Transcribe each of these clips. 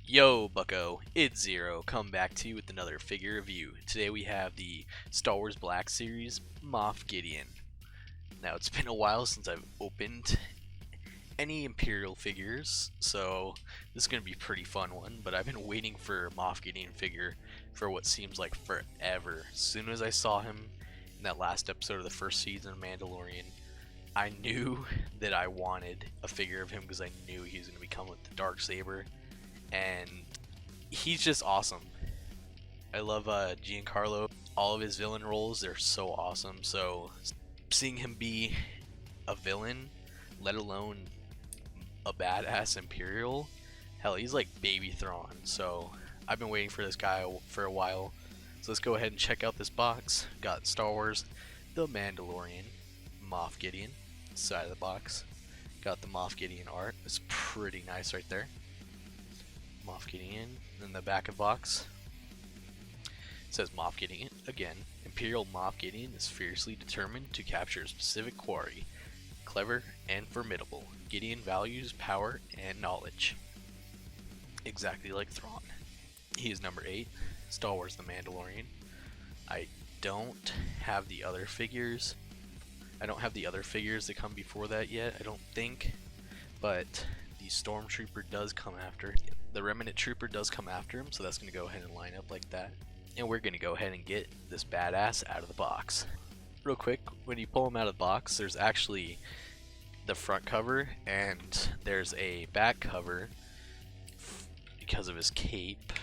Yo, Bucko, it's Zero, come back to you with another figure review. Today we have the Star Wars Black Series Moff Gideon. Now, it's been a while since I've opened any Imperial figures, so this is going to be a pretty fun one, but I've been waiting for a Moff Gideon figure for what seems like forever. As soon as I saw him in that last episode of the first season of Mandalorian, I knew that I wanted a figure of him because I knew he was going to become with the Darksaber. And he's just awesome. I love Giancarlo. All of his villain roles, they're so awesome. So seeing him be a villain, let alone a badass Imperial, hell, he's like baby Thrawn. So I've been waiting for this guy for a while. So let's go ahead and check out this box. Got Star Wars, the Mandalorian, Moff Gideon, side of the box. Got the Moff Gideon art. It's pretty nice right there. Moff Gideon in the back of the box. It says Moff Gideon again. Imperial Moff Gideon is fiercely determined to capture a specific quarry. Clever and formidable. Gideon values power and knowledge. Exactly like Thrawn. He is number 8. Star Wars The Mandalorian. I don't have the other figures. I don't have the other figures that come before that yet, I don't think. But the Stormtrooper does come after. The Remnant Trooper does come after him, so that's going to go ahead and line up like that. And we're going to go ahead and get this badass out of the box. Real quick, when you pull him out of the box, there's actually the front cover, and there's a back cover because of his cape.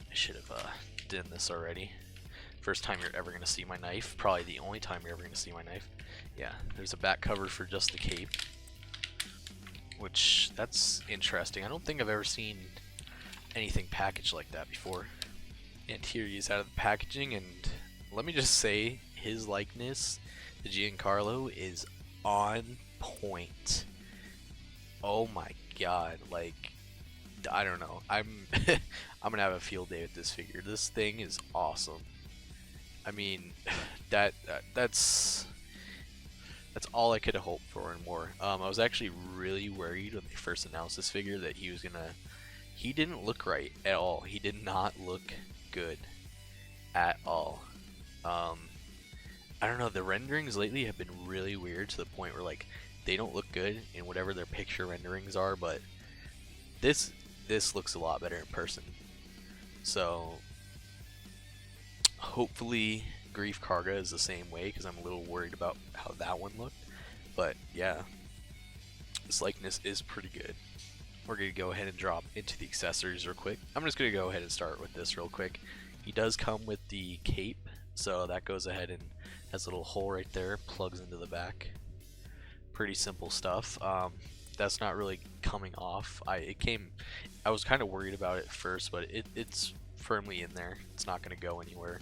I should have done this already. First time you're ever going to see my knife. Probably the only time you're ever going to see my knife. Yeah, there's a back cover for just the cape. Which, that's interesting. I don't think I've ever seen anything packaged like that before. And here he is out of the packaging, and let me just say, his likeness to Giancarlo is on point. Oh my god, like, I don't know. I'm gonna have a field day with this figure. This thing is awesome. I mean, that's all I could have hoped for and more. I was actually really worried when they first announced this figure that he didn't look right at all. He did not look good at all. I don't know, the renderings lately have been really weird to the point where like they don't look good in whatever their picture renderings are, but this looks a lot better in person. So hopefully Grief Karga is the same way, because I'm a little worried about how that one looked. But yeah, this likeness is pretty good. We're going to go ahead and drop into the accessories real quick. I'm just going to go ahead and start with this real quick. He does come with the cape, so that goes ahead and has a little hole right there, plugs into the back. Pretty simple stuff. That's not really coming off. I was kind of worried about it at first, but it's firmly in there. It's not going to go anywhere.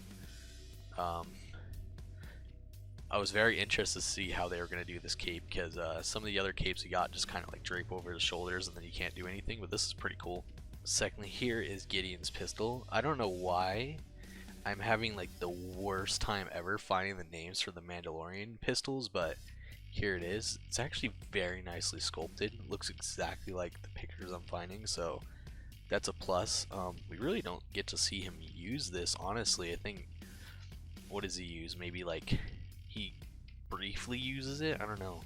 I was very interested to see how they were going to do this cape, because some of the other capes we got just kind of like drape over the shoulders and then you can't do anything, but this is pretty cool. Secondly, here is Gideon's pistol. I don't know why I'm having like the worst time ever finding the names for the Mandalorian pistols, but here it is. It's actually very nicely sculpted. It looks exactly like the pictures I'm finding, so that's a plus. We really don't get to see him use this, honestly. I think, what does he use? Maybe like he briefly uses it? I don't know.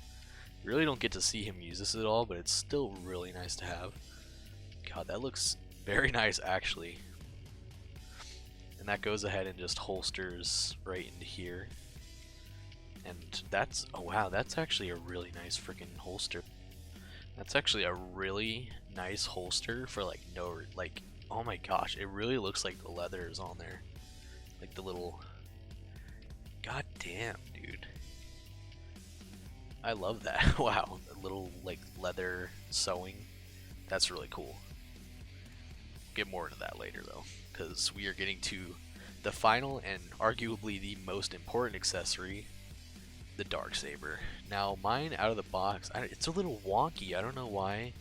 You really don't get to see him use this at all, but it's still really nice to have. God, that looks very nice actually. And that goes ahead and just holsters right into here. And that's, oh wow, that's actually a really nice freaking holster. That's actually a really nice holster for like oh my gosh, it really looks like the leather is on there. Like the little, god damn, dude. I love that. Wow, the little like leather sewing. That's really cool. Get more into that later though, because we are getting to the final and arguably the most important accessory, the Darksaber. Now mine out of the box, it's a little wonky. I don't know why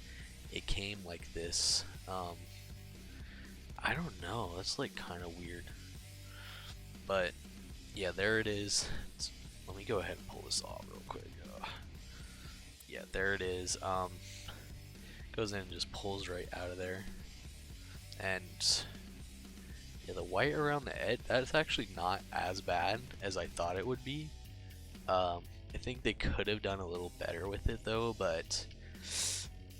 it came like this. I don't know, that's like kind of weird. But yeah, there it is. Let me go ahead and pull this off real quick. Yeah, there it is. Goes in and just pulls right out of there. And yeah, the white around the edge, that's actually not as bad as I thought it would be. I think they could have done a little better with it though, but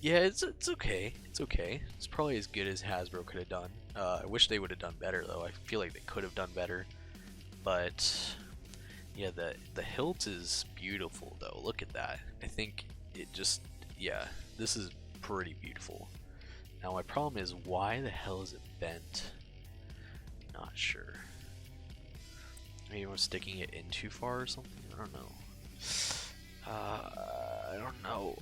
yeah, it's okay. It's okay. It's probably as good as Hasbro could have done. I wish they would have done better though. I feel like they could have done better. But yeah, the hilt is beautiful though. Look at that. I think it just, yeah, this is pretty beautiful. Now my problem is, why the hell is it bent? Not sure. Maybe I'm sticking it in too far or something. I don't know. I don't know.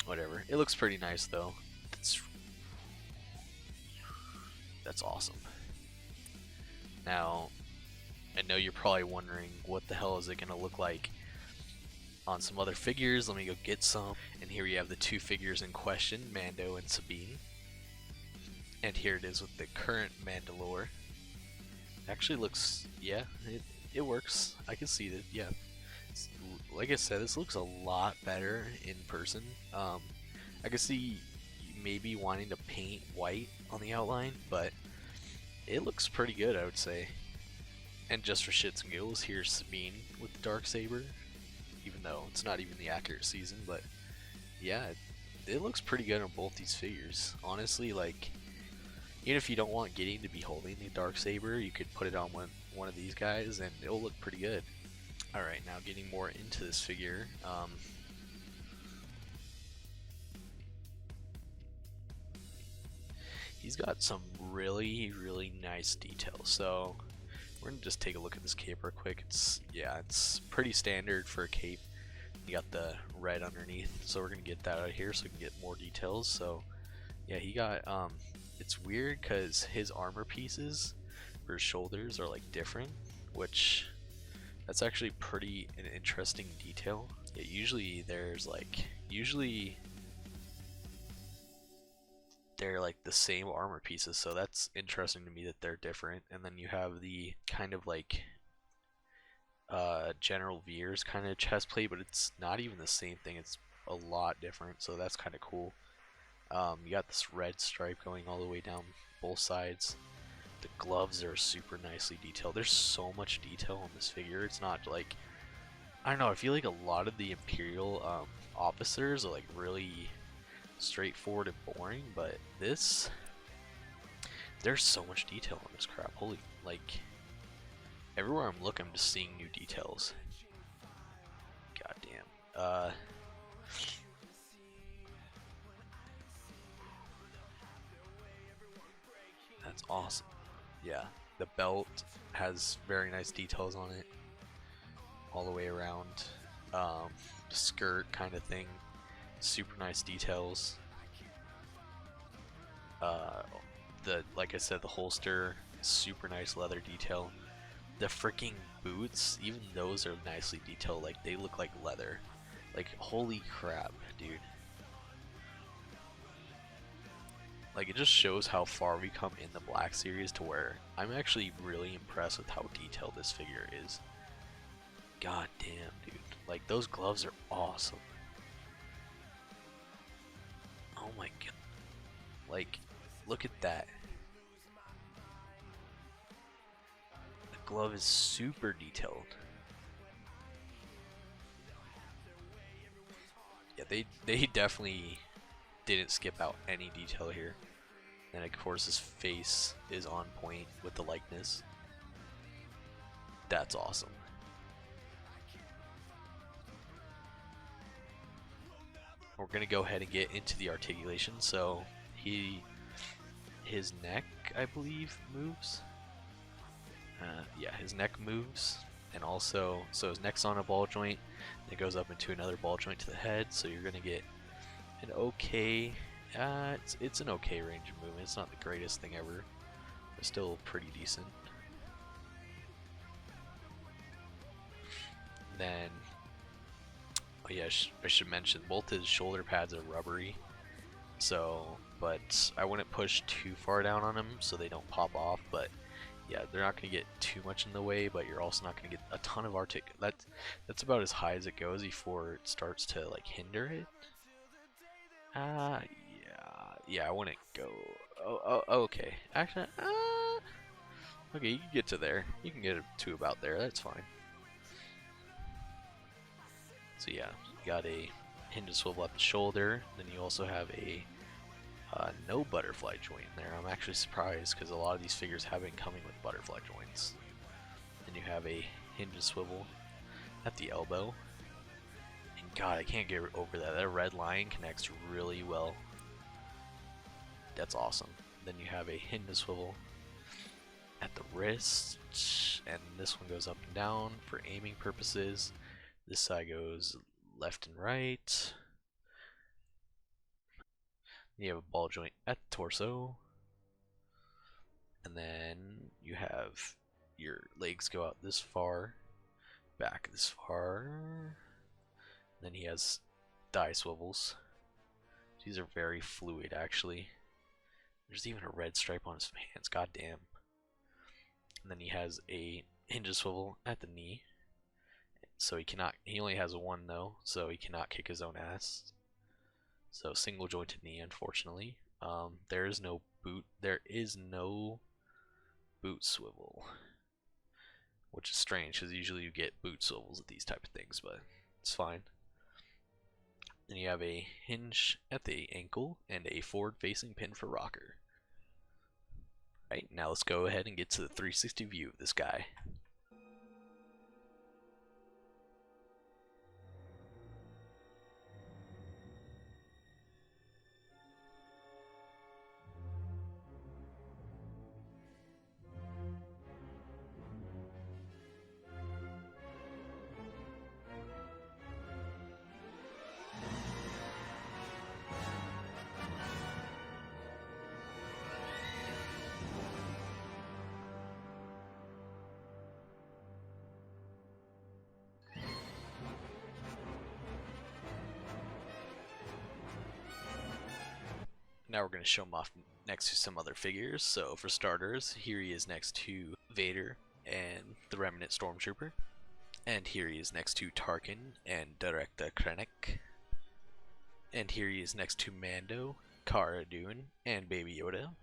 Whatever. It looks pretty nice though. That's awesome. Now, I know you're probably wondering, what the hell is it gonna look like on some other figures? Let me go get some. And here we have the two figures in question, Mando and Sabine. And here it is with the current Mandalore. Actually looks, yeah, it works. I can see that, yeah. Like I said, this looks a lot better in person. I can see maybe wanting to paint white on the outline, but it looks pretty good, I would say. And just for shits and giggles, here's Sabine with the Darksaber, even though it's not even the accurate season, but yeah, it looks pretty good on both these figures. Honestly, like, even if you don't want Gideon to be holding the Darksaber, you could put it on one of these guys and it'll look pretty good. Alright, now getting more into this figure. He's got some really, really nice details. So we're gonna just take a look at this cape real quick. It's pretty standard for a cape. You got the red underneath, so we're gonna get that out of here so we can get more details. So yeah, he got it's weird because his armor pieces for his shoulders are like different, which that's actually pretty an interesting detail. Yeah, usually they're like the same armor pieces, so that's interesting to me that they're different. And then you have the kind of like General Veers kind of chest plate, but it's not even the same thing. It's a lot different, so that's kind of cool. You got this red stripe going all the way down both sides. The gloves are super nicely detailed. There's so much detail on this figure. It's not like, I don't know, I feel like a lot of the Imperial officers are like really straightforward and boring, but this, there's so much detail on this crap. Holy, like, everywhere I'm looking, I'm just seeing new details. God damn. That's awesome. Yeah, the belt has very nice details on it all the way around. Skirt kind of thing, super nice details. Like I said, the holster, super nice leather detail. The freaking boots, even those are nicely detailed. Like, they look like leather. Like, holy crap, dude. Like, it just shows how far we come in the Black Series to where I'm actually really impressed with how detailed this figure is. God damn, dude. Like, those gloves are awesome. Oh my god. Like, look at that. The glove is super detailed. Yeah, they definitely didn't skip out any detail here. And of course his face is on point with the likeness. That's awesome. We're gonna go ahead and get into the articulation. So his neck, I believe, moves. Yeah, his neck moves, and also, so his neck's on a ball joint. It goes up into another ball joint to the head. So you're gonna get an okay, it's an okay range of movement. It's not the greatest thing ever, but still pretty decent. Then, oh yeah, I should mention both his shoulder pads are rubbery. So, but I wouldn't push too far down on them so they don't pop off. But yeah, they're not gonna get too much in the way, but you're also not gonna get a ton of that's about as high as it goes before it starts to like hinder it. yeah, I wouldn't go. Oh, okay. Actually, okay, you can get to there. You can get to about there. That's fine. So yeah, you got a hinge and swivel at the shoulder. Then you also have a no butterfly joint there. I'm actually surprised because a lot of these figures have been coming with butterfly joints. Then you have a hinge and swivel at the elbow. And God, I can't get over that. That red line connects really well. That's awesome. Then you have a hinge and swivel at the wrist, and this one goes up and down for aiming purposes. This side goes left and right. You have a ball joint at the torso, and then you have your legs go out this far, back this far. Then he has thigh swivels. These are very fluid, actually. There's even a red stripe on his pants. God damn. And then he has a hinge swivel at the knee. So he only has one though, so he cannot kick his own ass. So single jointed knee, unfortunately. There is no boot swivel, which is strange because usually you get boot swivels at these type of things, but it's fine. Then you have a hinge at the ankle and a forward facing pin for rocker. Right, now let's go ahead and get to the 360 view of this guy. Now we're going to show him off next to some other figures. So for starters, here he is next to Vader and the Remnant Stormtrooper. And here he is next to Tarkin and Director Krennic. And here he is next to Mando, Cara Dune, and Baby Yoda,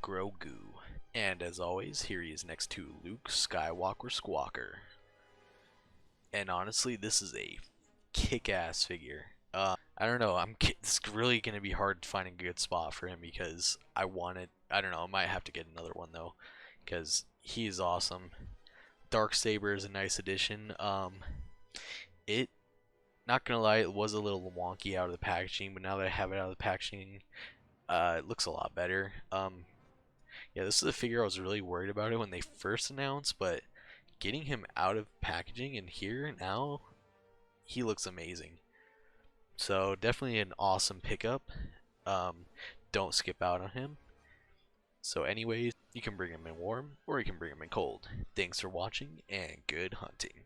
Grogu. And as always, here he is next to Luke Skywalker Squawker. And honestly, this is a kick-ass figure. I don't know. It's really gonna be hard to find a good spot for him because I don't know. I might have to get another one though, because he is awesome. Darksaber is a nice addition. It Not gonna lie, it was a little wonky out of the packaging, but now that I have it out of the packaging, it looks a lot better. Yeah, this is a figure I was really worried about it when they first announced, but getting him out of packaging and here now, he looks amazing. So definitely an awesome pickup. Don't skip out on him. So anyways, you can bring him in warm or you can bring him in cold. Thanks for watching and good hunting.